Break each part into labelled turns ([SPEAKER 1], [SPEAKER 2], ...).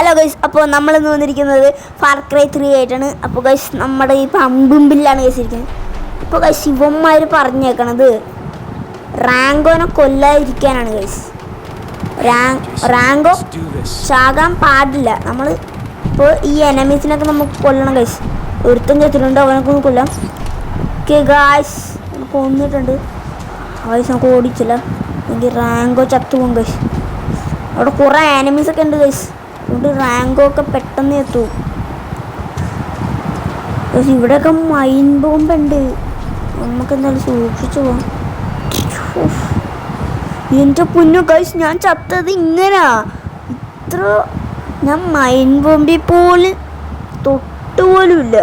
[SPEAKER 1] Hello guys, അപ്പോൾ നമ്മളിന്ന് വന്നിരിക്കുന്നത് ഫാർ ക്രൈ 3 ആയിട്ടാണ്. അപ്പോൾ ഗൈസ് നമ്മുടെ ഈ അമ്പുമ്പില്ലാണ് ഗൈസ് ഇരിക്കുന്നത്. ഇപ്പോൾ ഗൈസ് ശിവന്മാർ പറഞ്ഞേക്കണത് റാങ്കോനെ കൊല്ലാതിരിക്കാനാണ് ഗൈസ്. റാങ്കോ ചാകാൻ പാടില്ല. നമ്മൾ ഇപ്പോൾ ഈ എനമീസിനൊക്കെ നമുക്ക് കൊല്ലണം ഗൈസ്. ഒരുത്തം ചെത്തിട്ടുണ്ട്, അവനൊക്കെ ഒന്ന് കൊല്ലാം. ഓക്കെ ഗൈസ്, കൊന്നിട്ടുണ്ട് ഗൈസ്. നമുക്ക് ഓടിച്ചില്ല, എനിക്ക് റാങ്കോ ചത്തുപോകും ഗൈസ്. അവിടെ കുറേ എനമീസൊക്കെ ഉണ്ട് ഗൈസ്, അതുകൊണ്ട് റാങ്കോ ഒക്കെ പെട്ടെന്ന് എത്തും. പക്ഷെ ഇവിടെയൊക്കെ മൈൻ ബോംബുണ്ട്, നമുക്ക് എന്തായാലും സൂക്ഷിച്ചു പോവാം. എൻ്റെ പൊന്നു ഗൈസ്, ഞാൻ ചത്തത് ഇങ്ങനാ. ഇത്ര ഞാൻ മൈൻ ബോംബിൽ പോലും തൊട്ടുപോലും ഇല്ല.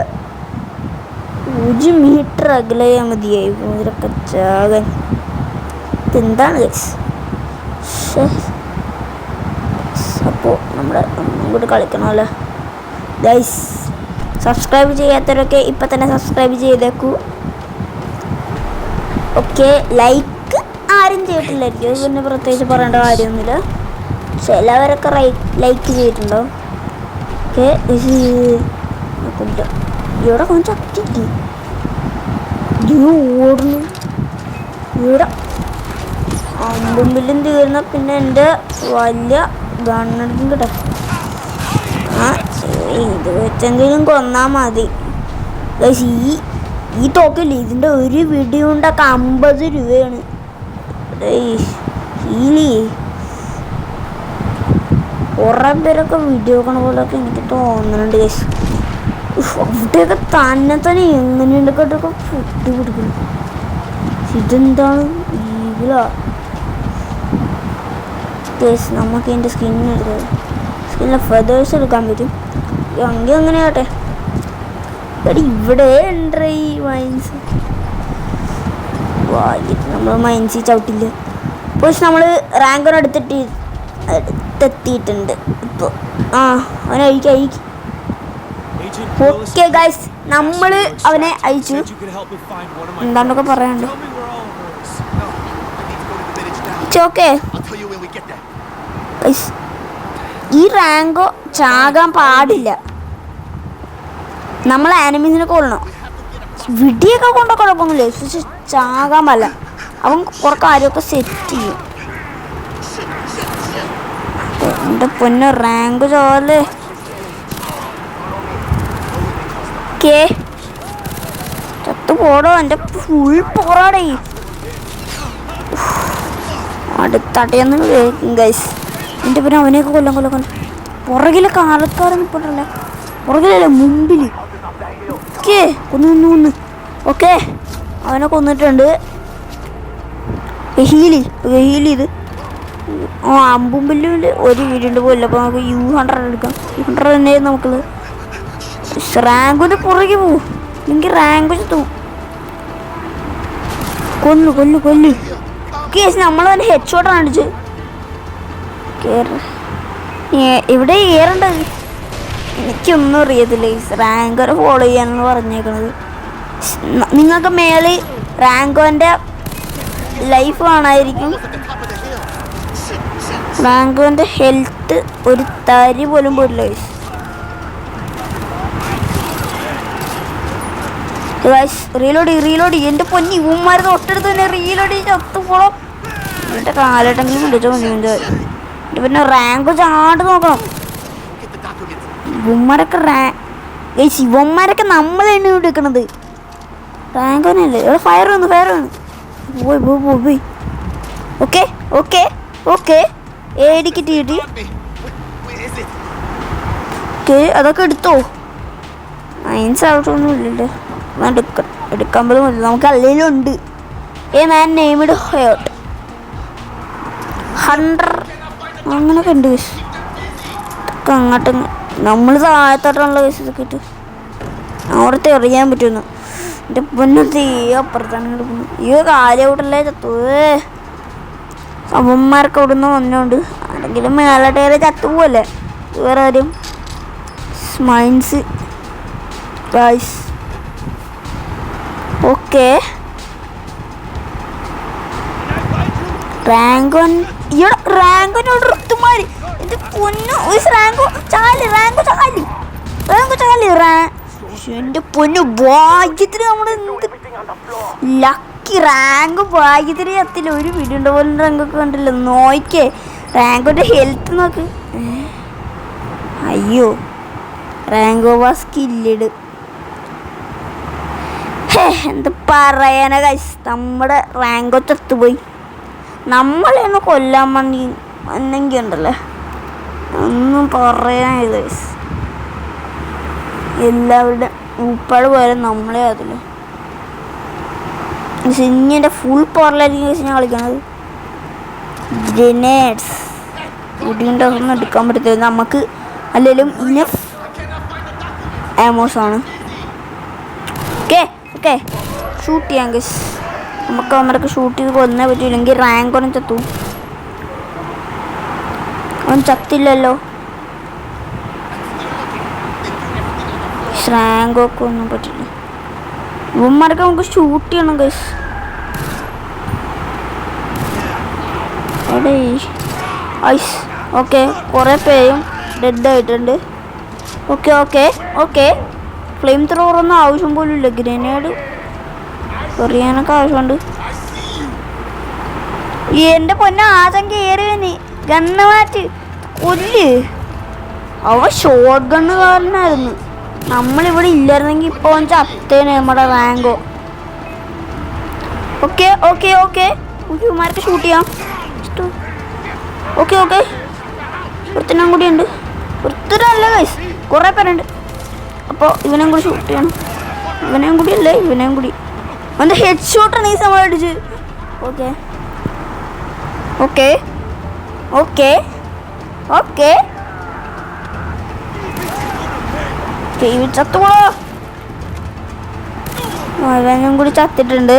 [SPEAKER 1] 1 മീറ്റർ അകലെയാൽ മതിയായി ഇതിലൊക്കെ ചാകാൻ. ഇതെന്താണ് ഗൈസ്? അപ്പോൾ നമ്മുടെ ഒന്നും കൂടി കളിക്കണമല്ലോ ഗൈസ്. സബ്സ്ക്രൈബ് ചെയ്യാത്തവരൊക്കെ ഇപ്പം തന്നെ സബ്സ്ക്രൈബ് ചെയ്തേക്കൂ. ഓക്കെ, ലൈക്ക് ആരും ചെയ്തിട്ടില്ലായിരിക്കും, അത് പിന്നെ പ്രത്യേകിച്ച് പറയേണ്ട കാര്യമൊന്നുമില്ല. ചിലവരൊക്കെ ലൈക്ക് ചെയ്തിട്ടുണ്ടോ? ഓക്കെ, ഇവിടെ കുറച്ച് അക്റ്റിവിറ്റി ഓടുന്നു. ഇവിടെ അമ്പുമ്പിലും തീർന്ന പിന്നെ എൻ്റെ വലിയ ഗണ്ണെടുക്കും കേട്ടോ. ഇത് വെച്ചെങ്കിലും കൊന്നാൽ മതി. ഈ തോക്കില്ലേ, ഇതിൻ്റെ ഒരു വെടിയുണ്ടൊക്കെ 50 രൂപയാണ്. കുറേ പേരൊക്കെ വീഡിയോ കാണുന്ന പോലെയൊക്കെ എനിക്ക് തോന്നുന്നുണ്ട് ഗൈസ്. അവിടെയൊക്കെ തന്നെ എങ്ങനെയുണ്ടൊക്കെ ഫുഡ് പിടിക്കുന്നു. ഇതെന്താണ് ഈവിലാ ഗൈസ്? നമുക്ക് എൻ്റെ സ്കിന്നിലെ ഫെതേഴ്സ് എടുക്കാൻ പറ്റും. എങ്കിൽ അങ്ങനെ ആട്ടെ. ഇവിടെ ഉണ്ട് ഈ മൈൻസ്. നമ്മൾ മൈൻസിൽ ചവിട്ടില്ല. പക്ഷെ നമ്മൾ റാങ്കോനെ അടുത്തെത്തിയിട്ടുണ്ട് ഇപ്പോൾ. അവനെ അയക്കും. ഓക്കെ ഗൈസ്, നമ്മൾ അവനെ അയച്ചു. എന്താണ്ടൊക്കെ പറയാനുണ്ട്. ഓക്കെ, ഈ റാങ്കോ ചാകാൻ പാടില്ല. നമ്മൾ ആനിമീസിനെ കൊല്ലണം. വിടിയൊക്കെ കൊണ്ടോ കുഴപ്പമൊന്നുമില്ല, പക്ഷെ ചാകാൻ പാടില്ല. അവൻ കുറെ കാര്യമൊക്കെ സെറ്റ് ചെയ്യും. എൻ്റെ പൊന്നെ, റാങ്ക് ചോല്ലേ. ഓക്കെ, ചത്തു പോടോ, എൻ്റെ ഫുൾ പോറാടേ. അടുത്തടയൊന്നും കേൾക്കും ഗൈസ്. എൻ്റെ പിന്നെ അവനെയൊക്കെ കൊല്ലം. പുറകിലൊക്കെ ആൾക്കാരൊന്നും ഇപ്പോഴല്ല, പുറകിലല്ല മുമ്പിൽ. ഓക്കെ, കൊന്നു. ഓക്കെ, അവനെ കൊന്നിട്ടുണ്ട്. ഹീൽ ചെയ്ത് അമ്പുമ്പില്ലിൽ ഒരു വീടുണ്ട് പോയില്ല. അപ്പോൾ നമുക്ക് U100 എടുക്കാം. U100 തന്നെ നമുക്കുള്ളത്. റാങ്കിൻ്റെ പുറകെ പോവും, എനിക്ക് റാങ്ക് ചത്തും. കൊല്ലു. കേസ് നമ്മൾ തന്നെ ഹെഡ് ഷോട്ടാണ് അടിച്ചത്. ഇവിടെ ഏറേണ്ടത് എനിക്കൊന്നും അറിയത്തില്ല. റാങ്കോനെ ഫോളോ ചെയ്യാനെന്ന് പറഞ്ഞേക്കണത്. നിങ്ങൾക്ക് മേളിൽ റാങ്കോൻ്റെ ലൈഫ് കാണാതിരിക്കും. റാങ്കോൻ്റെ ഹെൽത്ത് ഒരു തരി പോലും പോയില്ല ഗൈസ്. റീലോഡ്. എൻ്റെ പൊന്നി, ഇവന്മാർ തൊട്ടടുത്ത് തന്നെ റീലോഡ് ചത്തുപോളം. എൻ്റെ കാലട്ടെങ്കിലും വിളിച്ചോ മതി. എൻ്റെ പിന്നെ റാങ്ക് ചാണ്ട് നോക്കണം. ഇവന്മാരൊക്കെ നമ്മൾ തന്നെ എടുക്കണത്. റാങ്ക് തന്നെയല്ലേ. ഇവിടെ ഫയർ വന്നു. പോയി. ഓക്കെ ഏടിക്കിട്ട് കിട്ടി. ഓക്കെ, അതൊക്കെ എടുത്തോ. മൈൻസ് ഔട്ടൊന്നും ഇല്ലല്ലോ, എടുക്കാൻ പോലും മതി. നമുക്ക് അല്ലെങ്കിലും ഉണ്ട്. മാൻ നെയ്മഡ് ഹേർട്ട് 100 അങ്ങനെയൊക്കെ ഉണ്ട് കേസ്. ഇതൊക്കെ അങ്ങോട്ട് നമ്മൾ താഴത്തോട്ടുള്ള കേസ് ഇതൊക്കെ ഇട്ട് അവിടുത്തെ എറിയാൻ പറ്റുന്നു. എൻ്റെ പൊന്നത്തെ അപ്പുറത്താണ് കിടക്കുന്നത്. ഈ കാലൗട്ടല്ലേ ചത്തുവേ. അവന്മാർക്ക് ഇവിടുന്ന് വന്നോണ്ട് ആരെങ്കിലും മേലോട്ടേറെ ചത്തുപോവല്ലേ വേറെ ആരും. Mines guys. ഓക്കെ, റാങ്ക് 1 ഇവിടെ റാങ്കോനോട് ഋത്തുമാരി എന്റെ പൊന്നു റാങ്കോ ചാലി എന്റെ പൊന്നു ഭാഗ്യത്തിന് നമ്മുടെ ലക്കി റാങ്ക് ഭാഗ്യത്തിന് കത്തില്ല. ഒരു വീടുണ്ട പോലെ റാങ്കൊക്കെ കണ്ടില്ല. നോക്കേ റാങ്കോന്റെ ഹെൽത്ത് നോക്ക്. അയ്യോ റാങ്കോ സ്കില്ലിട്. എന്ത് പറയാനാ ഗൈസ്, നമ്മുടെ റാങ്കോ ചത്തുപോയി. നമ്മളെയൊന്ന് കൊല്ലാൻ വേണ്ടി എന്നെങ്കിൽ ഉണ്ടല്ലേ ഒന്നും പറയാനില്ല ഗൈസ്. എല്ലാവരുടെ ഉപ്പാട് പോലെ നമ്മളെ അതില്ല. ഇനി എൻ്റെ ഫുൾ പവറിലായിരിക്കും ഗൈസ് ഞാൻ കളിക്കണത്. ഗ്രനേഡ്സ് ഇടിയുടെ ഒന്നും എടുക്കാൻ പറ്റത്തില്ല നമുക്ക്, അല്ലെങ്കിലും ഇനഫ് ആമോസാണ്. ഓക്കെ ഓക്കെ ഷൂട്ട് ചെയ്യാം ഗൈസ്. നമുക്ക് അവന്മാരൊക്കെ ഷൂട്ട് ചെയ്ത് കൊന്നേ പറ്റില്ലെങ്കിൽ റാങ്കോനും ചത്തു. അവൻ ചത്തില്ലല്ലോ. റാങ്കൊക്കെ ഒന്നും പറ്റില്ല. ഇവന്മാരൊക്കെ നമുക്ക് ഷൂട്ട് ചെയ്യണം ഗൈസ്. എടേ ഐസ് ഓക്കെ കുറേ പേരും ഡെഡ് ആയിട്ടുണ്ട്. ഓക്കെ ഓക്കെ ഓക്കെ ഫ്ലെയിം ത്രോറൊന്നും ആവശ്യം പോലും ഇല്ല. ഗ്രനേഡ് എറിയാനൊക്കെ ആവശ്യമുണ്ട്. എൻ്റെ പൊന്ന ആദ്യം കയറിയന് ഗണ്ണ് മാറ്റി കൊല്ല്. അവ ഷോർട്ട് ഗണ്ണുകാരനായിരുന്നു. നമ്മളിവിടെ ഇല്ലായിരുന്നെങ്കിൽ ഇപ്പോൾ ചത്തേനെ നമ്മുടെ റാങ്കോ. ഓക്കെ ഓക്കെ ഓക്കെ ഇവന്മാർക്ക് ഷൂട്ട് ചെയ്യാം. ഓക്കെ ഓക്കെ ഒരുത്തനും കൂടി ഉണ്ട്. ഒരുത്തരല്ല ഗൈസ് കുറേ പേരുണ്ട്. അപ്പോൾ ഇവനെയും കൂടി ഷൂട്ട് ചെയ്യണം. ഇവനെയും കൂടി അല്ലേ ഇവനെയും കൂടി. അവൻ്റെ ഹെഡ് ഷോട്ടാണ് ഈ സമയം അടിച്ച്. ഓക്കെ ഓക്കെ ഓക്കെ ഓക്കെ ചത്തുകൂടോ. ഇവനും കൂടി ചത്തിട്ടുണ്ട്.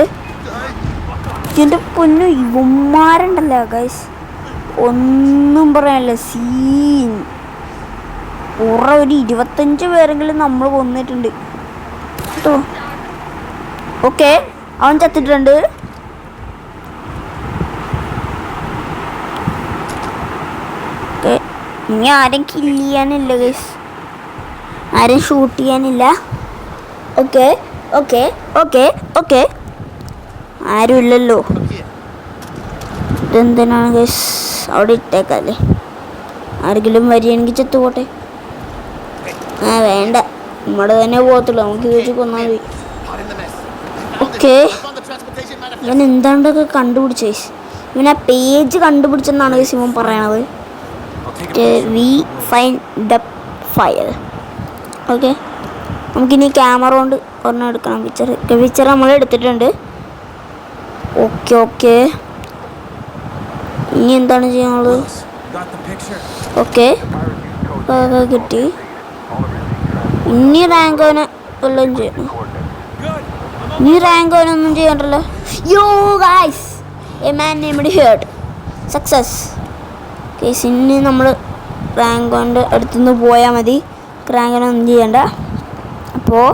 [SPEAKER 1] ഇതിൻ്റെ പൊന്നു ഇവന്മാരുണ്ടല്ലോ ഗൈസ് ഒന്നും പറയാനില്ല. സീൻ കുറേ ഒരു 25 പേരെങ്കിലും നമ്മൾ കൊന്നിട്ടുണ്ട് കേട്ടോ. ഓക്കെ അവൻ ചത്തിട്ടുണ്ട്. ഓക്കെ ഇനി ആരും കില്ല് ചെയ്യാനില്ല ഗൈസ്, ആരും ഷൂട്ട് ചെയ്യാനില്ല. ഓക്കെ ഓക്കെ ഓക്കെ ഓക്കെ ആരും ഇല്ലല്ലോ. ഇതെന്തിനാണ് ഗൈസ് അവിടെ ഇട്ടേക്കല്ലേ. ആരെങ്കിലും വരികയാണെങ്കിൽ ചത്തുപോട്ടെ. വേണ്ട നമ്മുടെ തന്നെ പോകത്തുള്ളൂ. നമുക്ക് ചോദിച്ചു കൊന്നാൽ മതി. ഓക്കെ ഇവൻ എന്താണ്ടൊക്കെ കണ്ടുപിടിച്ചേ. ഇവൻ ആ പേജ് കണ്ടുപിടിച്ചെന്നാണ് സിമോൻ പറയണത്. We find the fire. Okay നമുക്കിനി ക്യാമറ കൊണ്ട് ഒരെണ്ണം എടുക്കണം. പിക്ചർ നമ്മൾ എടുത്തിട്ടുണ്ട്. ഓക്കെ ഓക്കെ ഇനി എന്താണ് ചെയ്യാനുള്ളത്? ഓക്കെ കിട്ടി. ഇനി റാങ്കോനെ വല്ലതും ചെയ്യണം. ഇനി റാങ്കോനൊന്നും ചെയ്യണ്ടല്ലോ. Yo guys a man named hurt success. കേസ് ഇനി നമ്മൾ റാങ്കോൻ്റെ അടുത്തുനിന്ന് പോയാൽ മതി. റാങ്കോനൊന്നും ചെയ്യണ്ട. അപ്പോൾ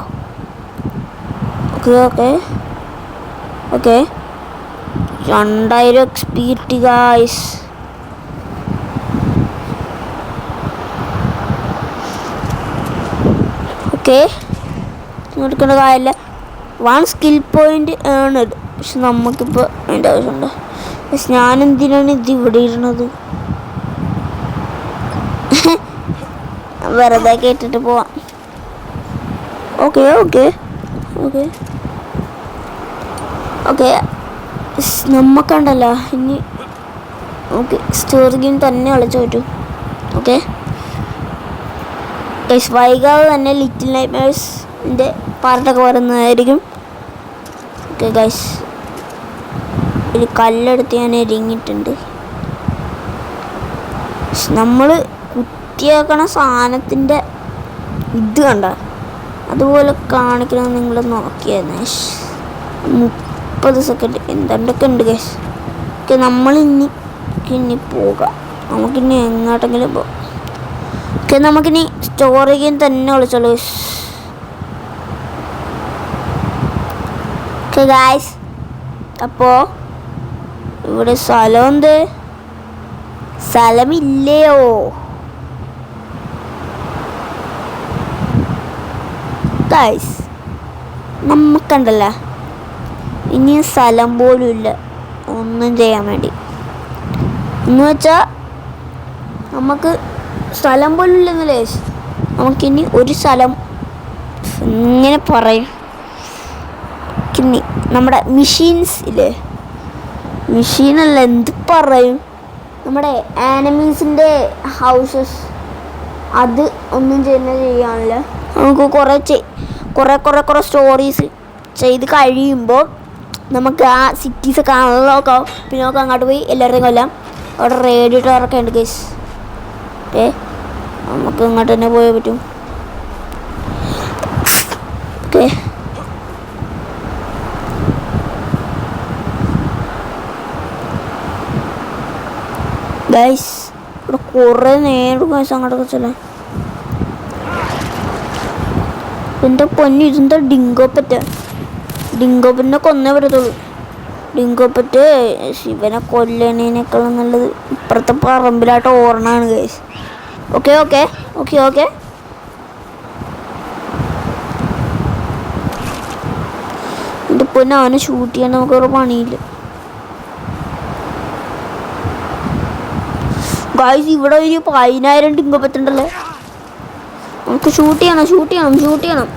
[SPEAKER 1] ഓക്കെ ഓക്കെ ഓക്കെ 2000 XP കിട്ടി ഗൈസ്. ഓക്കെ എടുക്കേണ്ട കാര്യമില്ല. 1 സ്കിൽ പോയിന്റ് ഏണഡ്. പക്ഷെ നമുക്കിപ്പോൾ അതിൻ്റെ ആവശ്യമുണ്ട്. പക്ഷെ ഞാനെന്തിനാണ് ഇത് ഇവിടെ ഇടുന്നത്? വെറുതെ കേട്ടിട്ട് പോവാം. ഓക്കെ ഓക്കെ ഓക്കെ ഓക്കെ നമുക്കുണ്ടല്ലോ ഇനി ഓക്കെ സ്റ്റോറി ഗെയിം തന്നെ കളിച്ചു പറ്റും. ഓക്കെ വൈകാതെ തന്നെ ലിറ്റിൽ നൈറ്റ്മെയർസിൻ്റെ പാർട്ടൊക്കെ വരുന്നതായിരിക്കും. ഓക്കെ ഗൈസ് ഒരു കല്ലെടുത്ത് ഞാൻ എരിഞ്ഞിട്ടുണ്ട്. നമ്മൾ കുത്തിയാക്കണ സാധനത്തിൻ്റെ ഇത് കണ്ട അതുപോലെ കാണിക്കണം. നിങ്ങൾ നോക്കിയായിരുന്നു 30 സെക്കൻഡ് എന്തൊക്കെ ഉണ്ട് ഗൈസ്. ഓക്കെ നമ്മളിനി പോകാം. നമുക്കിനി എങ്ങോട്ടെങ്കിലും പോകാം. ഓക്കെ നമുക്കിനി സ്റ്റോറി ഗെയിം തന്നെ വിളിച്ചോളൂ. ഓക്കെ ഗൈസ് അപ്പോൾ ഇവിടെ സ്ഥലം എന്ത് സ്ഥലമില്ലയോ? ഗൈസ് നമുക്കുണ്ടല്ല ഇനി സ്ഥലം പോലും ഇല്ല ഒന്നും ചെയ്യാൻ വേണ്ടി. എന്ന് വെച്ചാൽ നമുക്ക് സ്ഥലം പോലും ഇല്ലെന്നല്ലേ. നമുക്കിനി ഒരു സ്ഥലം ഇങ്ങനെ പറയും ഇനി നമ്മുടെ മെഷീൻസ് ഇല്ലേ, മെഷീനല്ല എന്ത് പറയും, നമ്മുടെ ആനിമീസിൻ്റെ ഹൗസസ് അത് ഒന്നും ചെയ്യാനില്ല. നമുക്ക് കുറേ സ്റ്റോറീസ് ചെയ്ത് കഴിയുമ്പോൾ നമുക്ക് ആ സിറ്റീസൊക്കെ അൺലോക്കാവും. പിന്നെ നമുക്ക് അങ്ങോട്ട് പോയി എല്ലാവരുടെയും കൊല്ലാം. അവിടെ റേഡിയോ ടവറൊക്കെ ഉണ്ട് ഗൈസ്. നമുക്ക് ഇങ്ങോട്ട് തന്നെ പോയാൽ പറ്റും. ഓക്കെ ഗൈസ് ഇവിടെ കുറേ നേരം ഗൈസ് അങ്ങോട്ടൊക്കെ ചെല്ലാൻ. എൻ്റെ പൊന്നു ഇതെന്താ ഡിങ്കോപ്പറ്റിനെ കൊന്നേ പറ്റത്തുള്ളൂ. ഡിങ്കോപ്പറ്റ് ശിവനെ കൊല്ലണേനേക്കാളും നല്ലത് ഇപ്പുറത്തെ പറമ്പിലായിട്ട് ഓർണാണ് guys. Okay okay okay okay എൻ്റെ പൊന്നെ അവനെ ഷൂട്ട് ചെയ്യാൻ നമുക്കൊരു പണിയില്ല ഗൈസ്. ഇവിടെ ഒരു 10,000 ഡിങ്കോപ്പറ്റുണ്ടല്ലേ. നമുക്ക് ഷൂട്ട് ചെയ്യണം.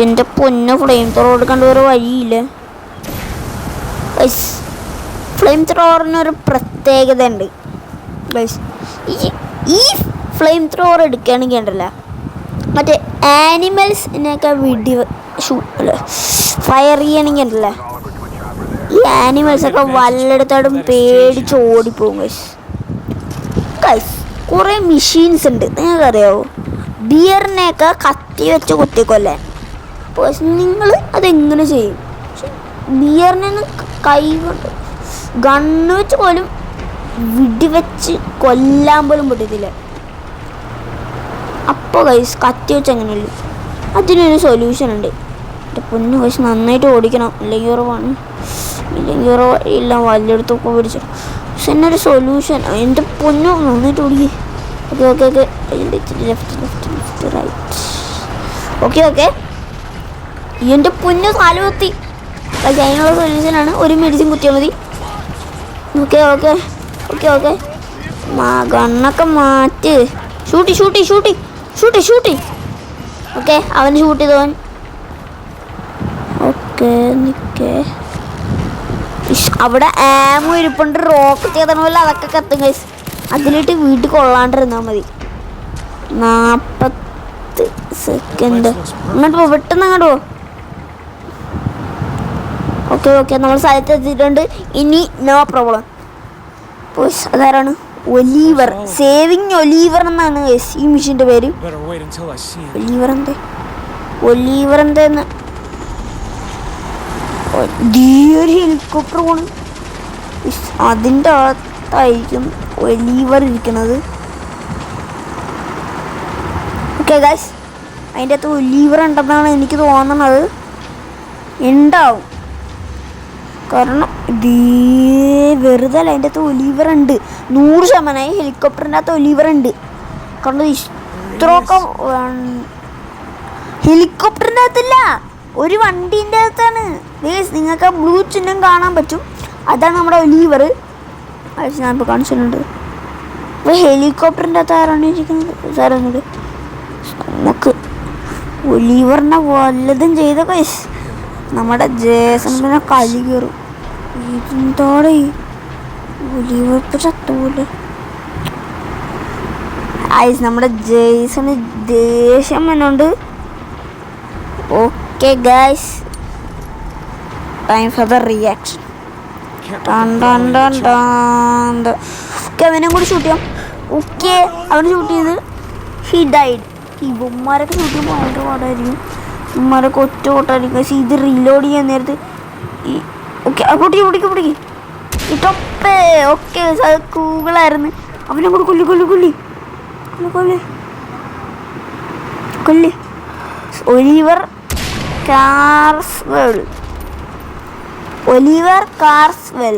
[SPEAKER 1] എൻ്റെ പൊന്നെ ഫ്ലെയിം ത്രോർ എടുക്കേണ്ട ഒരു വഴിയില്ല ഗൈസ്. ഫ്ലെയിം ത്രോറിനൊരു പ്രത്യേകത ഉണ്ട് ഗൈസ്. ഈ ഫ്ലെയിം ത്രോർ എടുക്കുകയാണെങ്കിൽ ഉണ്ടല്ല മറ്റേ ആനിമൽസിനെയൊക്കെ ഫയർ ചെയ്യണമെങ്കിൽ ഉണ്ടല്ലേ ഈ ആനിമൽസൊക്കെ വല്ലയിടത്തോടും പേടിച്ച് ഓടിപ്പോകും ഗൈസ്. ഗൈസ് കുറേ മെഷീൻസ് ഉണ്ട് നിങ്ങൾക്കറിയാവോ, ബിയറിനെയൊക്കെ കത്തി വെച്ച് കുത്തിക്കൊല്ലാൻ. പക്ഷെ നിങ്ങൾ അതെങ്ങനെ ചെയ്യും? ബിയറിനെ കൈ കൊണ്ട് ഗണ്ണ് വെച്ച് പോലും വെടിവെച്ച് കൊല്ലാൻ പോലും പറ്റത്തില്ല. അപ്പോൾ ഗൈസ് കത്തി വെച്ച് എങ്ങനെയല്ലോ അതിനൊരു സൊല്യൂഷൻ ഉണ്ട്. എൻ്റെ പൊന്നു ഗൈസ് നന്നായിട്ട് ഓടിക്കണം, ഇല്ലെങ്കിൽ ഉറവാണ്. ഇല്ലെങ്കിൽ ഉറവില്ല വലിയെടുത്തൊക്കെ പിടിച്ചു. പക്ഷെ എന്നൊരു സൊല്യൂഷൻ എൻ്റെ പൊന്നു നന്നായിട്ട് ഓടിക്കേ. ഓക്കെ ലെഫ്റ്റ് റൈറ്റ് ഓക്കെ എൻ്റെ പൊന്നു കാല് കുത്തി. അതിനുള്ള സൊല്യൂഷനാണ് ഒരു മെഡിസിൻ കുത്തിയാൽ മതി. ഓക്കെ ഗണ്ണൊക്കെ മാറ്റ്. ഷൂട്ടി ഓക്കെ അവന് ഷൂട്ട് ചെയ്തവൻ. ഓക്കെ നിൽക്കേ അവിടെ ആമോ ഇരിപ്പുണ്ട്. റോക്കറ്റ് ചെയ്തണ പോലെ അതൊക്കെ കത്തും ഗൈസ്. അതിലിട്ട് വീട്ടിൽ കൊള്ളാണ്ടിരുന്നാൽ മതി. 40 സെക്കൻഡ് അങ്ങോട്ട് പോ, പെട്ടെന്ന് അങ്ങോട്ട് പോ. ഓക്കെ നമ്മൾ സ്ഥലത്ത് എത്തിയിട്ടുണ്ട്. ഇനി നോ പ്രോബ്ലം. അതാരാണ്? ഒലീവർ, സേവിങ് ഒലീവർ എന്നാണ് ഗൈസ് ഈ മെഷീൻ്റെ പേര്. ഒലീവർ എന്താന്ന് ഒരു ഹെലികോപ്റ്റർ പോണ്. അതിൻ്റെ അകത്തായിരിക്കും ഒലീവർ ഇരിക്കുന്നത്. ഓക്കെ ഗൈസ് അതിൻ്റെ അകത്ത് ഒലീവർ ഉണ്ടെന്നാണ് എനിക്ക് തോന്നുന്നത്. ഉണ്ടാവും, കാരണം വെറുതെ അല്ല അതിൻ്റെ അകത്ത് ഒലീവർ ഉണ്ട്. 100% ഹെലികോപ്റ്ററിൻ്റെ അകത്ത് ഒലീവർ ഉണ്ട്. കാരണം ഇത്രയൊക്കെ ഹെലികോപ്റ്ററിൻ്റെ അകത്തില്ല, ഒരു വണ്ടീൻ്റെ അകത്താണ്. നിങ്ങൾക്ക് ബ്ലൂ ചിഹ്നം കാണാൻ പറ്റും, അതാണ് നമ്മുടെ ഒലീവർ. ഞാനിപ്പോൾ കാണിച്ചിട്ടുണ്ട്. അപ്പോൾ ഹെലികോപ്റ്ററിൻ്റെ അകത്ത് ആരാണ് ഇരിക്കുന്നത്? സാറൊന്നുമില്ല. നമുക്ക് ഒലീവറിനെ വല്ലതും ചെയ്ത കൈസ് നമ്മുടെ ജേസണിനെ കളി കയറും. ഇതെന്താടെ ഒലീവർ ഇപ്പോൾ ചത്തുപോലെ. ഐസ് നമ്മുടെ ജേസണ് ദേഷ്യം വന്നുകൊണ്ട്. Okay guys time for the reaction. Okay അവനെ കൂടി ഷൂട്ട് ചെയ്യാം. ഓക്കെ അവന് ഷൂട്ട് ചെയ്ത് ഹി ഡൈഡ്. ഇവന്മാരൊക്കെ ഷൂട്ട് ചെയ്യുമ്പോൾ ഭയങ്കര പാടായിരിക്കും. ഇവന്മാരൊക്കെ ഒറ്റ ഓട്ടായിരിക്കും. പക്ഷേ ഇത് റീലോഡ് ചെയ്യാൻ നേരത്ത് ഈ ഓക്കെ പൊട്ടിക്ക് ഇട്ടൊപ്പേ. ഓക്കെ അത് കൂകളായിരുന്നു. അവനെ കൂടി കൊല്ലി. ഒലിവർ കാർസ്വെൽ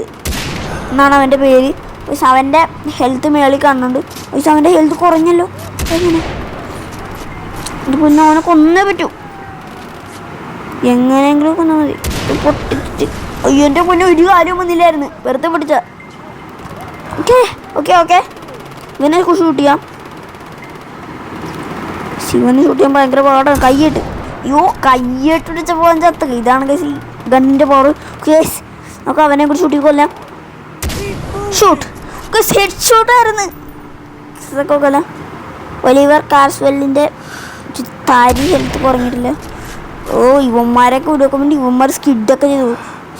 [SPEAKER 1] എന്നാണ് അവൻ്റെ പേര്. പക്ഷെ അവൻ്റെ ഹെൽത്ത് മേളിൽ കാണുന്നുണ്ട്. പക്ഷെ അവൻ്റെ ഹെൽത്ത് കുറഞ്ഞല്ലോ. എങ്ങനെ എൻ്റെ പൊന്നെ അവനെ കൊന്നേ പറ്റൂ. എങ്ങനെയെങ്കിലും കൊന്നാൽ മതി. പൊട്ടിച്ചിട്ട് അയ്യോ എൻ്റെ പൊന്നെ ഒരു കാര്യം വന്നില്ലായിരുന്നു. വെറുതെ പൊട്ടിച്ച. ഓക്കെ ഓക്കെ ഓക്കെ ഇവനെ ഷൂട്ട് ചെയ്യാം. ശിവനെ ഷൂട്ട് ചെയ്യാൻ ഭയങ്കര പാടാണ്. കയ്യിട്ട് അയ്യോ കയ്യിട്ട് പിടിച്ചപ്പോൾ ചത്ത. ഇതാണ് കേസ് ഗണ്ണിൻ്റെ പവർ. കേസ് നമുക്ക് അവനെ കൂടി ഷൂട്ട് കൊല്ലാം. ഷൂട്ട് ഹെഡ് ഷൂട്ടായിരുന്നു. ഇതൊക്കെ കൊല്ലാം. Oliver കാർസ്വെല്ലിൻ്റെ താരി health കുറഞ്ഞിട്ടില്ല. ഓ ഇവന്മാരൊക്കെ വിടുവെക്കാൻ വേണ്ടി ഇവന്മാർ സ്കിഡൊക്കെ ചെയ്തു.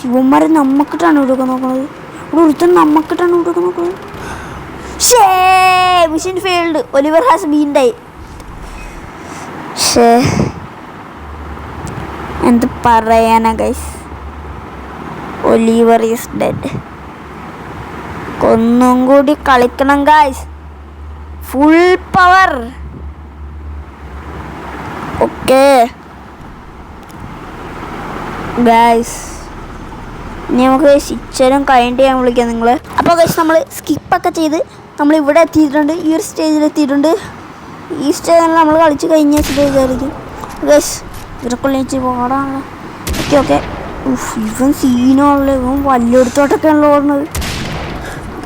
[SPEAKER 1] ഇവന്മാരെ നമുക്കിട്ടാണ് വിടുവെക്കാൻ നോക്കുന്നത്. ഇവിടെ ഒരുത്തൻ നമുക്കിട്ടാണ് വിടുവെക്കാൻ നോക്കുന്നത്. ഷേ mission failed. Oliver has been die. ഷേ എന്ത് പറയാനാ ഗൈസ്. Oliver is dead. ഒന്നും കൂടി കളിക്കണം guys. Full power. Okay guys ഇനി നമുക്ക് ശിക്ഷരം കഴിഞ്ഞിട്ട് ഞാൻ വിളിക്കാം നിങ്ങൾ. അപ്പോൾ ഗൈസ് നമ്മൾ സ്കിപ്പൊക്കെ ചെയ്ത് നമ്മൾ ഇവിടെ എത്തിയിട്ടുണ്ട്. ഈ ഒരു സ്റ്റേജിൽ എത്തിയിട്ടുണ്ട്. ഈ സ്റ്റേജിൽ നമ്മൾ കളിച്ച് കഴിഞ്ഞ സ്റ്റേജായിരിക്കും ഗൈസ്. ഇവരൊക്കെ പാടാണല്ലോ. ഓക്കെ ഓക്കെ ഇവൻ സീനാണല്ലോ. ഇവൻ വലിയൊരുത്തോട്ടൊക്കെയാണല്ലോ ഓടുന്നത്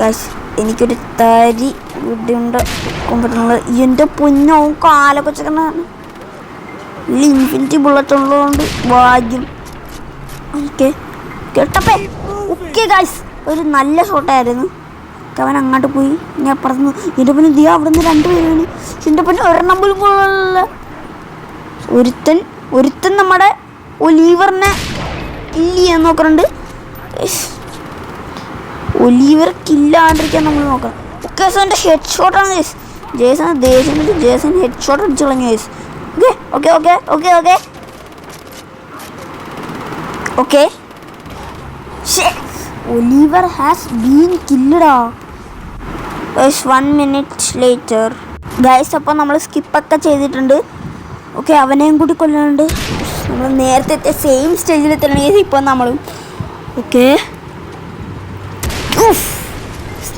[SPEAKER 1] ഗൈസ്. എനിക്കൊരു തരി ഇവിടെ പറ്റുന്നത്. എൻ്റെ പൊന്നവും കാലൊക്കെ വെച്ചേക്കണ ഇൻഫിനിറ്റി ബുള്ളറ്റ് ഉള്ളതുകൊണ്ട് ഭാഗ്യം. ഓക്കെ കേട്ടപ്പേ ഓക്കെ ഗൈസ് ഒരു നല്ല ഷോട്ടായിരുന്നു. അവൻ അങ്ങോട്ട് പോയി. ഞാൻ അപ്പുറത്തുനിന്ന് എൻ്റെ പിന്നെ ദിയ അവിടെ നിന്ന് 2 പേരാണ്. എൻ്റെ പിന്നെ ഒരെണ്ണം പോലും കൊള്ളല്ല. ഒരുത്തൻ നമ്മുടെ ഒലീവറിനെ കില്ല് ചെയ്യാൻ നോക്കുന്നുണ്ട്. ഒലീവർ കില്ലാണ്ടിരിക്കാൻ നമ്മൾ നോക്കണം. ഓക്കെ സോ എൻ്റെ ഹെഡ് ഷോട്ടാണ് ഗൈസ്. ജേസൺ ഹെഡ് ഷോട്ട് അടിച്ചു കളഞ്ഞു guys. Okay okay okay okay okay Oliver has been കില്ലഡാ. 1 minute later ഗൈസ്. അപ്പോൾ നമ്മൾ സ്കിപ്പൊക്കെ ചെയ്തിട്ടുണ്ട്. ഓക്കെ അവനെയും കൂടി കൊല്ലാനുണ്ട്. നമ്മൾ നേരത്തെ എത്തിയ സെയിം സ്റ്റേജിൽ എത്തണമെങ്കിൽ ഇപ്പോൾ നമ്മളും ഓക്കെ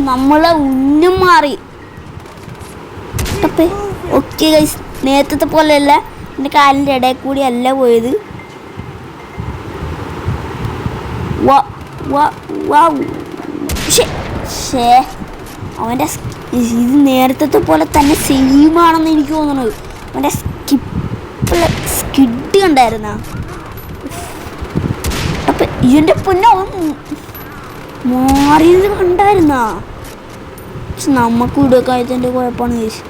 [SPEAKER 1] നമ്മളെ ഉന്നം മാറി. ഓക്കെ ഗൈസ് നേരത്തെ പോലെയല്ല. എൻ്റെ കാലിൻ്റെ ഇടയിൽ കൂടി അല്ല പോയത്. അവൻ്റെ ഇത് നേരത്തെ പോലെ തന്നെ സെയിമാണെന്ന് എനിക്ക് തോന്നുന്നത്. അവൻ്റെ സ്കിഡ് കണ്ടായിരുന്ന. അപ്പം ഇതിൻ്റെ പൊന്നെ മാറിയത് കണ്ടായിരുന്ന. നമുക്ക് ഇവിടെയൊക്കെ ആയതിൻ്റെ കുഴപ്പമാണ് ചോദിച്ചു.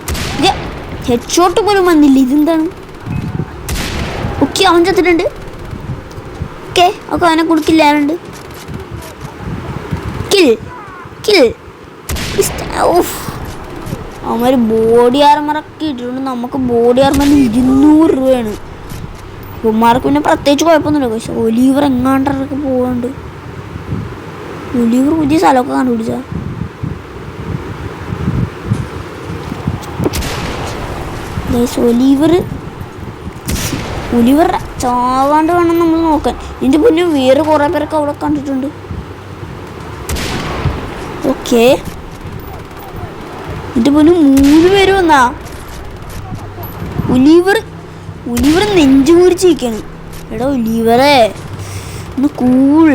[SPEAKER 1] ഹെഡ് ഷോട്ട് പോലും വന്നില്ല. ഇതെന്താണ്? ഓക്കെ അവൻ ചത്തിട്ടുണ്ട്. ഓക്കെ ഓക്കെ അവനെ കൊടുക്കില്ലാറുണ്ട്. അവന്മാർ ബോഡി ആർമറൊക്കെ ഇട്ടിട്ടുണ്ട്. നമുക്ക് ബോഡി ആർമറിന് 200 രൂപയാണ്. ഇവന്മാർക്ക് പിന്നെ പ്രത്യേകിച്ച് കുഴപ്പമൊന്നുമില്ല. പക്ഷെ ഒലീവർ എങ്ങാണ്ടൊക്കെ പോകാണ്ട്. ഒലീവർ പുതിയ സ്ഥലമൊക്കെ കണ്ടുപിടിച്ചാ. ഒലിവർ ചാവാണ്ട് വേണം നമ്മൾ നോക്കാൻ. ഇതിൻ്റെ പിന്നെ വേറെ കുറേ പേരൊക്കെ അവിടെ കണ്ടിട്ടുണ്ട്. ഓക്കെ ഇതിൻ്റെ പിന്നെ 3 പേര് വന്നാ. ഒലിവർ നെഞ്ചു മുറിച്ചിരിക്കാണ്. എടാ ഒലിവറേ ഒന്ന് കൂൾ.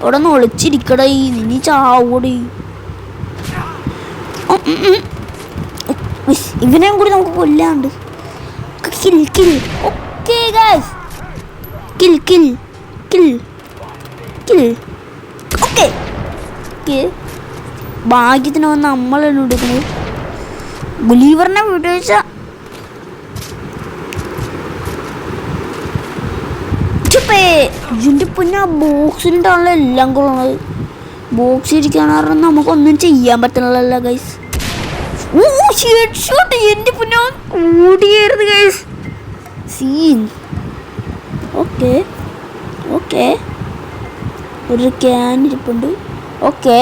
[SPEAKER 1] അവിടെ ഒന്ന് ഒളിച്ചിരിക്കട. നിന്നി ചാവൂടി. ഇവനെയും കൂടി നമുക്ക് കൊല്ലാണ്ട്. ഓക്കെ ഗൈസ് ഓക്കെ ഭാഗ്യത്തിന് വന്ന് നമ്മളാണ് എടുക്കുന്നത്. ഒലിവറിനെ വിട്ടുവെച്ച ഇതിൻ്റെ പിന്നെ ആ ബോക്സിലിട്ടാണല്ലോ എല്ലാം കൊള്ളുന്നത്. ബോക്സ് ഇരിക്കാന്ന് പറഞ്ഞാൽ നമുക്കൊന്നും ചെയ്യാൻ പറ്റണല്ലോ ഗൈസ്. എൻ്റെ പിന്നെ കൂടിയായിരുന്നു ഗൈസ് സീൻ. ഓക്കെ ഓക്കെ ഒരു ക്യാൻ ഇരിപ്പുണ്ട്. ഓക്കെ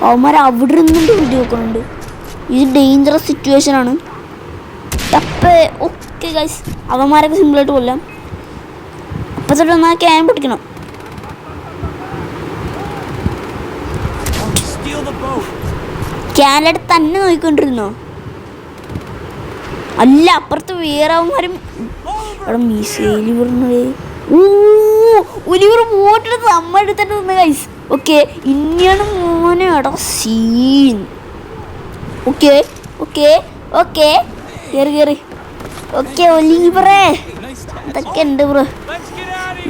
[SPEAKER 1] അവന്മാർ അവിടെ നിന്നുകൊണ്ട് വീഡിയോ വെക്കുന്നുണ്ട്. ഇത് ഡേഞ്ചറസ് സിറ്റുവേഷനാണ്. ഓക്കെ ഗൈസ് അവന്മാരൊക്കെ സിമ്പിളായിട്ട് കൊല്ലാം. അപ്പം തൊട്ട് ഒന്നാ ക്യാൻ പൊട്ടിക്കണം. ക്യാനഡ തന്നെ നോക്കിക്കൊണ്ടിരുന്നോ? അല്ല, അപ്പുറത്ത് വേറെ അവന്മാരും അവിടെ മിസൈല് പറഞ്ഞത്. ഒലിവർ ബോട്ടെടുത്ത് നമ്മ എടുത്തിട്ട് നിന്ന് ഗൈസ്. ഓക്കെ, ഇനിയാണ് മോനെ എടാ സീൻ. ഓക്കെ ഓക്കെ ഓക്കെ, കയറി. ഓക്കെ ഒലിവറേ, ഇതൊക്കെ ഉണ്ട് ബ്രോ.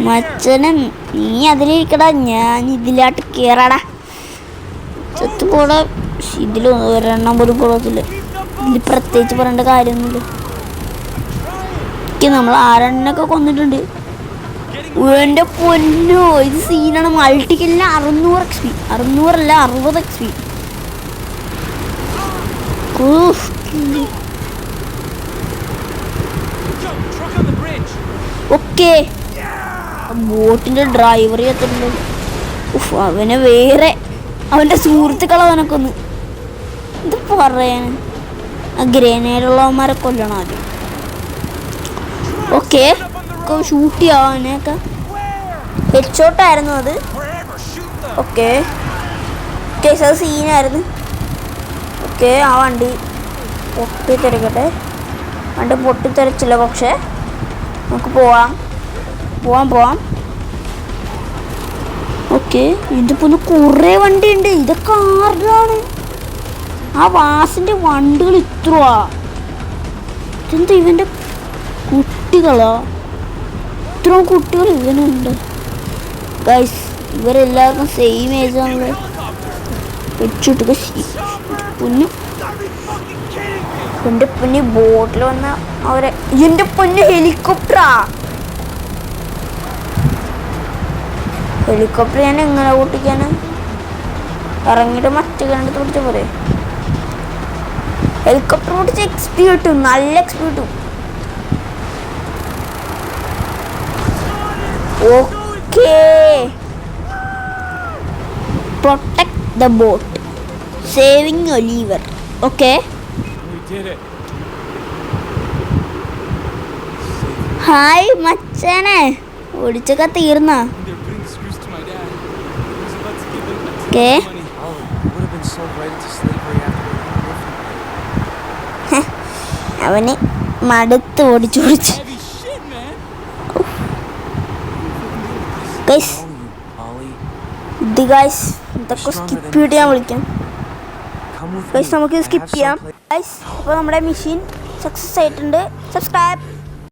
[SPEAKER 1] മച്ചനെ നീ അതിലിരിക്കടാ, ഞാൻ ഇതിലാട്ട് കയറാടാ. ചത്തു പോടാ. ഇതിൽ ഒരെണ്ണം പോലും പോകത്തില്ല. ഇതിൽ പ്രത്യേകിച്ച് പറയേണ്ട കാര്യമൊന്നുമില്ല. നമ്മൾ ആരെണ്ണൊക്കെ കൊന്നിട്ടുണ്ട്. എൻ്റെ പൊന്നോ, ഇത് സീനാണ്. മൾട്ടിക്കില്ല 600 XP, 600 അല്ല 60 XP. ഓക്കെ, ബോട്ടിൻ്റെ ഡ്രൈവറെ എത്തുന്നുണ്ട്. അവനെ വേറെ അവൻ്റെ സുഹൃത്തുക്കളെ അവനൊക്കൊന്ന് ഇത് പറയാൻ. ആ ഗ്രനേഡുള്ളവന്മാരെ കൊല്ലണം ആദ്യം. ഓക്കെ, ഷൂട്ട് ചെയ്യാനൊക്കെ ഹെഡ്ഷോട്ടായിരുന്നു അത്. ഓക്കെ കേസ് അത് സീനായിരുന്നു. ഓക്കെ, ആ വണ്ടി പൊട്ടിത്തെറിക്കട്ടെ. വണ്ടി പൊട്ടിത്തെറിച്ചില്ല, പക്ഷേ നമുക്ക് പോവാം. ഓക്കെ, ഇതിൻ്റെ പൊന്ന് കുറേ വണ്ടി ഉണ്ട്. ഇതൊക്കെ ആരുടെയാണ്? ആ വാസിൻ്റെ വണ്ടികൾ ഇത്രയാ? ഇതെന്താ ഇവൻ്റെ കുട്ടികളാ? ഇത്രയും കുട്ടികൾ ഇവനുണ്ട് ഗൈസ്. ഇവരെല്ലാവർക്കും സെയിം ഏജ് ആണല്ലോ. വെച്ചിട്ടൊക്കെ എൻ്റെ പൊന്ന് ബോട്ടിൽ വന്ന അവരെ. എൻ്റെ പൊന്ന് ഹെലികോപ്റ്റർ ഞാൻ എങ്ങനെ ഓട്ടിക്കാന്? ഇറങ്ങിയിട്ട് മറ്റു കണ്ടിട്ട് പിടിച്ച പോലെ. ഹെലികോപ്റ്റർ ഓടിച്ച് XP കിട്ടും, നല്ല XP കിട്ടും. Okay, protect the boat, saving Oliver. Okay, hi മച്ചാനെ, ഓടിച്ചൊക്കെ തീർന്ന? ഓക്കെ, അവന് മടുത്ത് ഓടിച്ചു. ഇത് ഗൈസ് ഇതൊക്കെ സ്കിപ്പ് ചെയ്തിട്ട് ഞാൻ വിളിക്കാം ഗൈസ്. നമുക്ക് സ്കിപ്പ് ചെയ്യാം ഗൈസ്. അപ്പോൾ നമ്മുടെ മെഷീൻ സക്സസ് ആയിട്ടുണ്ട്. സബ്സ്ക്രൈബ്.